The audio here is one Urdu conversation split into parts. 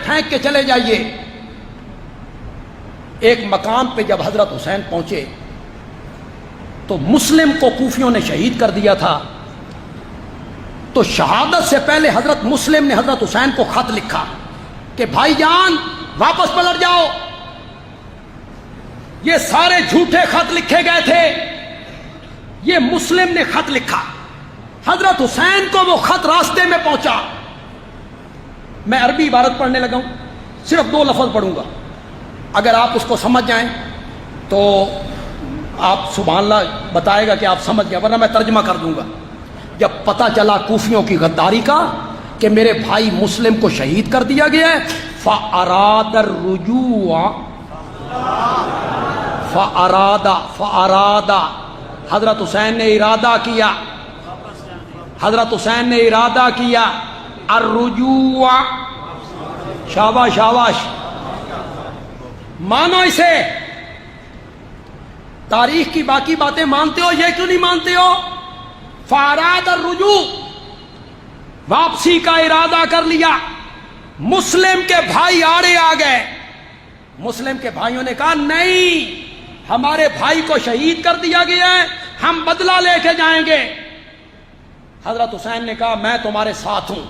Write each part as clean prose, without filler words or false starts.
پھینک کے چلے جائیے۔ ایک مقام پہ جب حضرت حسین پہنچے تو مسلم کو کوفیوں نے شہید کر دیا تھا، تو شہادت سے پہلے حضرت مسلم نے حضرت حسین کو خط لکھا کہ بھائی جان واپس پلٹ جاؤ۔ یہ سارے جھوٹے خط لکھے گئے تھے، یہ مسلم نے خط لکھا۔ حضرت حسین کو وہ خط راستے میں پہنچا۔ میں عربی عبارت پڑھنے لگا ہوں، صرف 2 لفظ پڑھوں گا، اگر آپ اس کو سمجھ جائیں تو آپ سبحان اللہ بتائے گا کہ آپ سمجھ گئے، ورنہ میں ترجمہ کر دوں گا۔ جب پتہ چلا کوفیوں کی غداری کا کہ میرے بھائی مسلم کو شہید کر دیا گیا ہے، فَأَرَادَ الرُّجُوعَ فَأَرَادَ حضرت حسین نے ارادہ کیا، حضرت حسین نے ارادہ کیا الرجوع، شاباش شاباش، مانو اسے۔ تاریخ کی باقی باتیں مانتے ہو، یہ کیوں نہیں مانتے ہو؟ فاراد الرجوع، واپسی کا ارادہ کر لیا۔ مسلم کے بھائی آڑے آ گئے، مسلم کے بھائیوں نے کہا نہیں، ہمارے بھائی کو شہید کر دیا گیا ہے، ہم بدلہ لے کے جائیں گے۔ حضرت حسین نے کہا میں تمہارے ساتھ ہوں،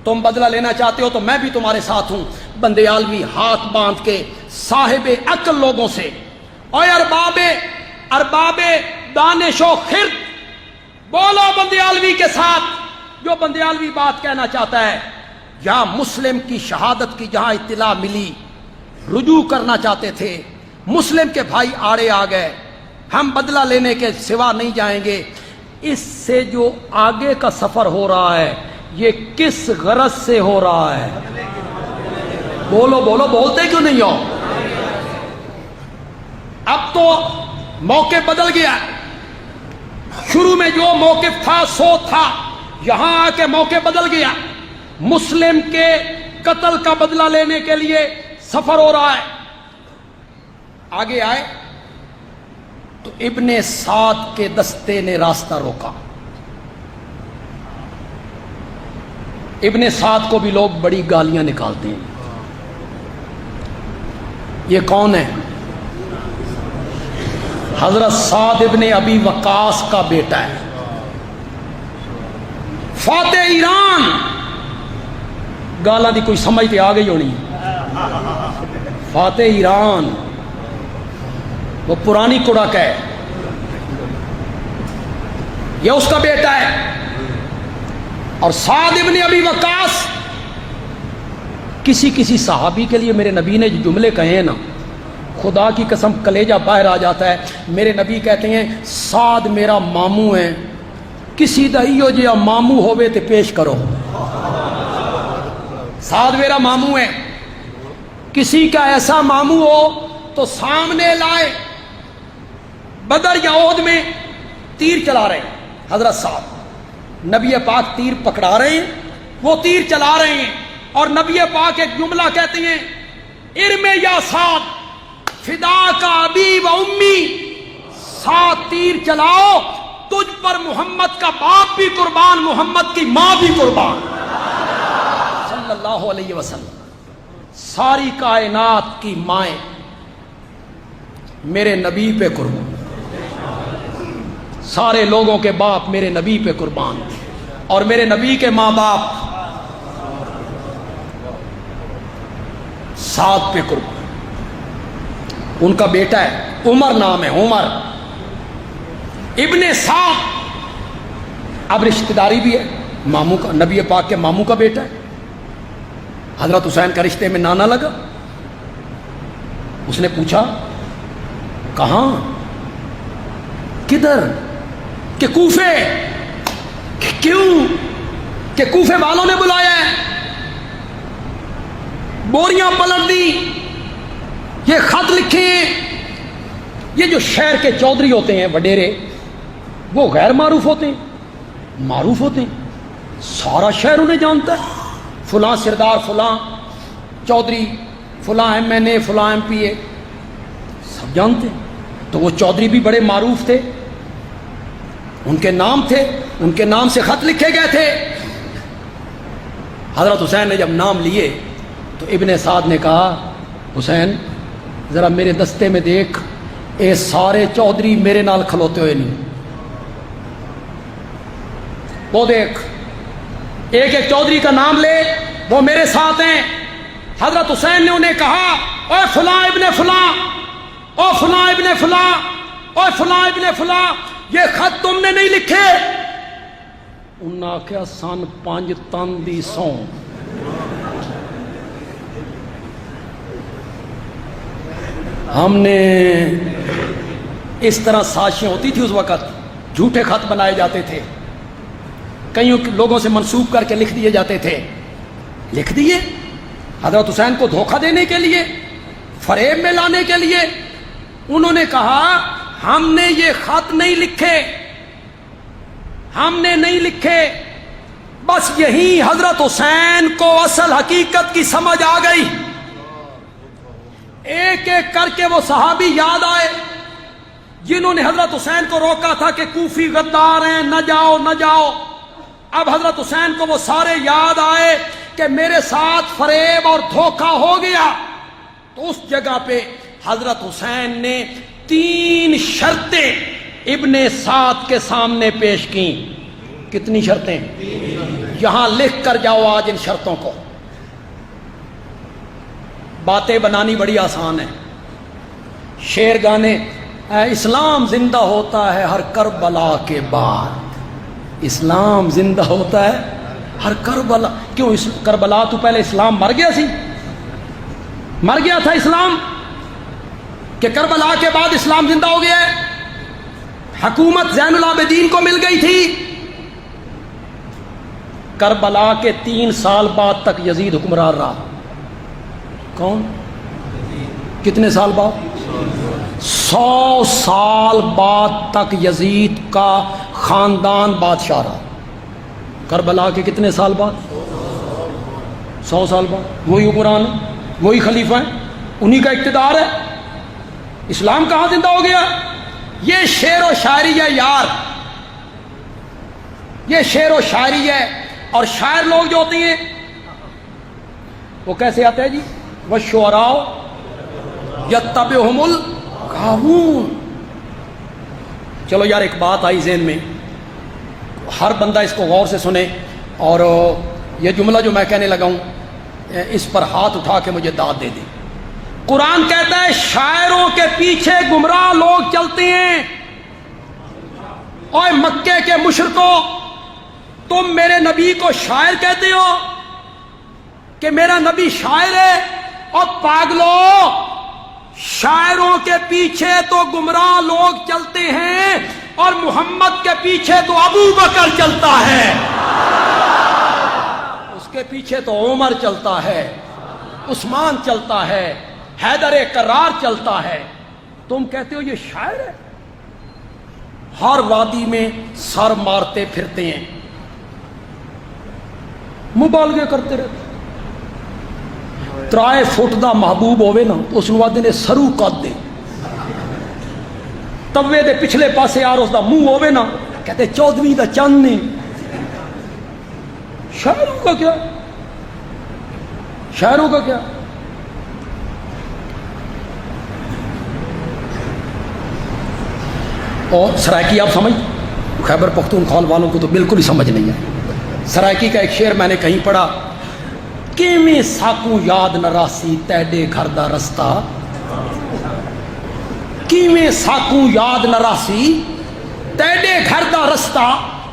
تم بدلہ لینا چاہتے ہو تو میں بھی تمہارے ساتھ ہوں۔ بندے عالوی ہاتھ باندھ کے صاحب عقل لوگوں سے اور ارباب دانش و خرد، بولو بندے عالوی کے ساتھ جو بندے عالوی بات کہنا چاہتا ہے۔ جہاں مسلم کی شہادت کی جہاں اطلاع ملی، رجوع کرنا چاہتے تھے، مسلم کے بھائی آڑے آ گئے، ہم بدلہ لینے کے سوا نہیں جائیں گے۔ اس سے جو آگے کا سفر ہو رہا ہے یہ کس غرض سے ہو رہا ہے؟ بولو بولو، بولتے کیوں نہیں ہو؟ اب تو موقع بدل گیا، شروع میں جو موقف تھا سو تھا، یہاں آ کے موقع بدل گیا۔ مسلم کے قتل کا بدلہ لینے کے لیے سفر ہو رہا ہے۔ آگے آئے تو ابن سعد کے دستے نے راستہ روکا۔ ابن سعد کو بھی لوگ بڑی گالیاں نکالتے ہیں۔ یہ کون ہے؟ حضرت سعد ابن ابی وقاص کا بیٹا ہے، فاتح ایران۔ گالاں دی کوئی سمجھ تے آ گئی ہونی۔ فاتح ایران وہ پرانی کڑک ہے، یہ اس کا بیٹا ہے۔ اور سعد ابن ابی وقاص، کسی صحابی کے لیے میرے نبی نے جو جملے کہے ہیں نا، خدا کی قسم کلیجہ باہر آ جاتا ہے۔ میرے نبی کہتے ہیں سعد میرا ماموں ہے، کسی دا ایو جیا ماموں ہوئے تے پیش کرو۔ سعد میرا ماموں ہے، کسی کا ایسا ماموں ہو تو سامنے لائے۔ بدر یا احد میں تیر چلا رہے ہیں حضرت سعد، نبی پاک تیر پکڑا رہے ہیں، وہ تیر چلا رہے ہیں، اور نبی پاک ایک جملہ کہتے ہیں ارم یا سعد فدا کا ابی و امی، سعد تیر چلاؤ، تجھ پر محمد کا باپ بھی قربان، محمد کی ماں بھی قربان صلی اللہ علیہ وسلم۔ ساری کائنات کی مائیں میرے نبی پہ قربان، سارے لوگوں کے باپ میرے نبی پہ قربان، اور میرے نبی کے ماں باپ سعد پہ قربان۔ ان کا بیٹا ہے، عمر نام ہے، عمر ابن سعد۔ اب رشتہ داری بھی ہے، ماموں کا، نبی پاک کے ماموں کا بیٹا ہے۔ حضرت حسین کا رشتے میں نانا لگا۔ اس نے پوچھا کہاں، کدھر؟ کہ کوفے۔ کیوں؟ کہ کوفے والوں نے بلایا ہے۔ بوریاں پلٹ دی، یہ خط لکھے ہیں۔ یہ جو شہر کے چودھری ہوتے ہیں، وڈیرے، وہ غیر معروف ہوتے ہیں، معروف ہوتے ہیں، سارا شہر انہیں جانتا ہے۔ فلاں سردار، فلاں چودھری، فلاں ایم این اے، فلاں ایم پی اے، سب جانتے ہیں۔ تو وہ چودھری بھی بڑے معروف تھے، ان کے نام تھے، ان کے نام سے خط لکھے گئے تھے۔ حضرت حسین نے جب نام لیے تو ابن سعد نے کہا حسین ذرا میرے دستے میں دیکھ، اے سارے چودھری میرے نال کھلوتے ہوئے نہیں، وہ دیکھ ایک ایک چودھری کا نام لے، وہ میرے ساتھ ہیں۔ حضرت حسین نے انہیں کہا اے فلاں ابن فلاں، او فلاں ابن فلاں، او فلاں ابن فلاں، یہ خط تم نے نہیں لکھے؟ انہوں نے آخیا سن 5 تن دی سو۔ ہم نے اس طرح سازشیں ہوتی تھی اس وقت، جھوٹے خط بنائے جاتے تھے، کئیوں لوگوں سے منسوب کر کے لکھ دیے جاتے تھے، لکھ دیے حضرت حسین کو دھوکہ دینے کے لیے، فریب میں لانے کے لیے۔ انہوں نے کہا ہم نے یہ خط نہیں لکھے، ہم نے نہیں لکھے۔ بس یہی حضرت حسین کو اصل حقیقت کی سمجھ آ گئی۔ ایک ایک کر کے وہ صحابی یاد آئے جنہوں نے حضرت حسین کو روکا تھا کہ کوفی غدار ہیں، نہ جاؤ نہ جاؤ۔ اب حضرت حسین کو وہ سارے یاد آئے کہ میرے ساتھ فریب اور دھوکہ ہو گیا۔ تو اس جگہ پہ حضرت حسین نے 3 شرطیں ابن سعد کے سامنے پیش کی۔ کتنی شرطیں؟ یہاں لکھ کر جاؤ آج ان شرطوں کو۔ باتیں بنانی بڑی آسان ہے، شعر گانے، اسلام زندہ ہوتا ہے ہر کربلا کے بعد، اسلام زندہ ہوتا ہے ہر کربلا۔ کیوں کربلا تو پہلے اسلام مر گیا سی؟ مر گیا تھا اسلام کہ کربلا کے بعد اسلام زندہ ہو گیا ہے؟ حکومت زین العابدین کو مل گئی تھی، کربلا کے 3 سال بعد تک یزید حکمران رہا۔ کون؟ کتنے سال بعد؟ 100 سال بعد تک یزید کا خاندان بادشاہ رہا۔ کربلا کے کتنے سال بعد؟ 100 سال بعد۔ وہی حکمران، وہی خلیفہ ہیں، انہی کا اقتدار ہے۔ اسلام کہاں زندہ ہو گیا؟ یہ شعر و شاعری ہے یار، یہ شعر و شاعری ہے۔ اور شاعر لوگ جو ہوتے ہیں وہ کیسے آتے ہیں جی؟ وَالشُّعَرَاءُ يَتَّبِعُهُمُ الْغَاوُونَ۔ چلو یار ایک بات آئی ذہن میں، ہر بندہ اس کو غور سے سنے، اور یہ جملہ جو میں کہنے لگا ہوں اس پر ہاتھ اٹھا کے مجھے داد دے دے۔ قرآن کہتا ہے شاعروں کے پیچھے گمراہ لوگ چلتے ہیں۔ اوے مکے کے مشرکوں، تم میرے نبی کو شاعر کہتے ہو کہ میرا نبی شاعر ہے؟ اور پاگلو، شاعروں کے پیچھے تو گمراہ لوگ چلتے ہیں اور محمد کے پیچھے تو ابو بکر چلتا ہے، اس کے پیچھے تو عمر چلتا ہے، عثمان چلتا ہے، حیدر کرار چلتا ہے۔ تم کہتے ہو یہ شاعر ہے؟ ہر وادی میں سر مارتے پھرتے ہیں، مبالغے کرتے رہتے۔ 3 فٹ دا محبوب ہوئے نا اس نو آدھے نے سرو قد دے، توے دے پچھلے پاسے یار اس دا منہ ہوئے نا کہتے 14ویں دا چند نہیں۔ شاعروں کا کیا؟ شاعروں کا کیا؟ اور سرائکی آپ سمجھ، خیبر پختونخوا والوں کو تو بالکل ہی سمجھ نہیں ہے۔ سرائکی کا ایک شعر میں نے کہیں پڑھا، کیویں ساکوں یاد نہ راسی تیڈے گھر دا رستہ، کیویں ساکوں یاد نہ راسی تیڈے گھر دا رستہ۔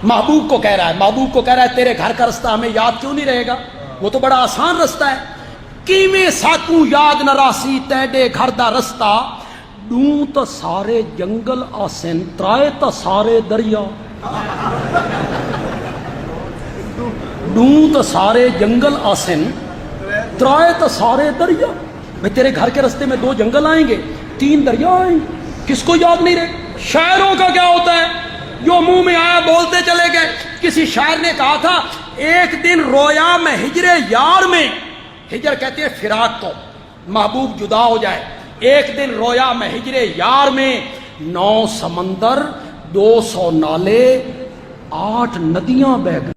محبوب کو کہہ رہا ہے، محبوب کو کہہ رہا ہے تیرے گھر کا رستہ ہمیں یاد کیوں نہیں رہے گا؟ وہ تو بڑا آسان رستہ ہے۔ کیویں ساکوں یاد نہ راسی تیڈے گھر دا رستہ، ڈوں تا سارے جنگل آسن ترائے تا سارے دریا، ڈوں تا سارے جنگل آسن ترائے تا سارے دریا۔ بھئی تیرے گھر کے رستے میں 2 جنگل آئیں گے، 3 دریا آئیں گے، کس کو یاد نہیں رہے؟ شاعروں کا کیا ہوتا ہے؟ جو منہ میں آیا بولتے چلے گئے۔ کسی شاعر نے کہا تھا ایک دن رویا میں ہجر یار میں، ہجر کہتے ہیں فراق کو، محبوب جدا ہو جائے۔ ایک دن رویا میں ہجر یار میں، 9 سمندر 200 نالے 8 ندیاں بہ گئیں۔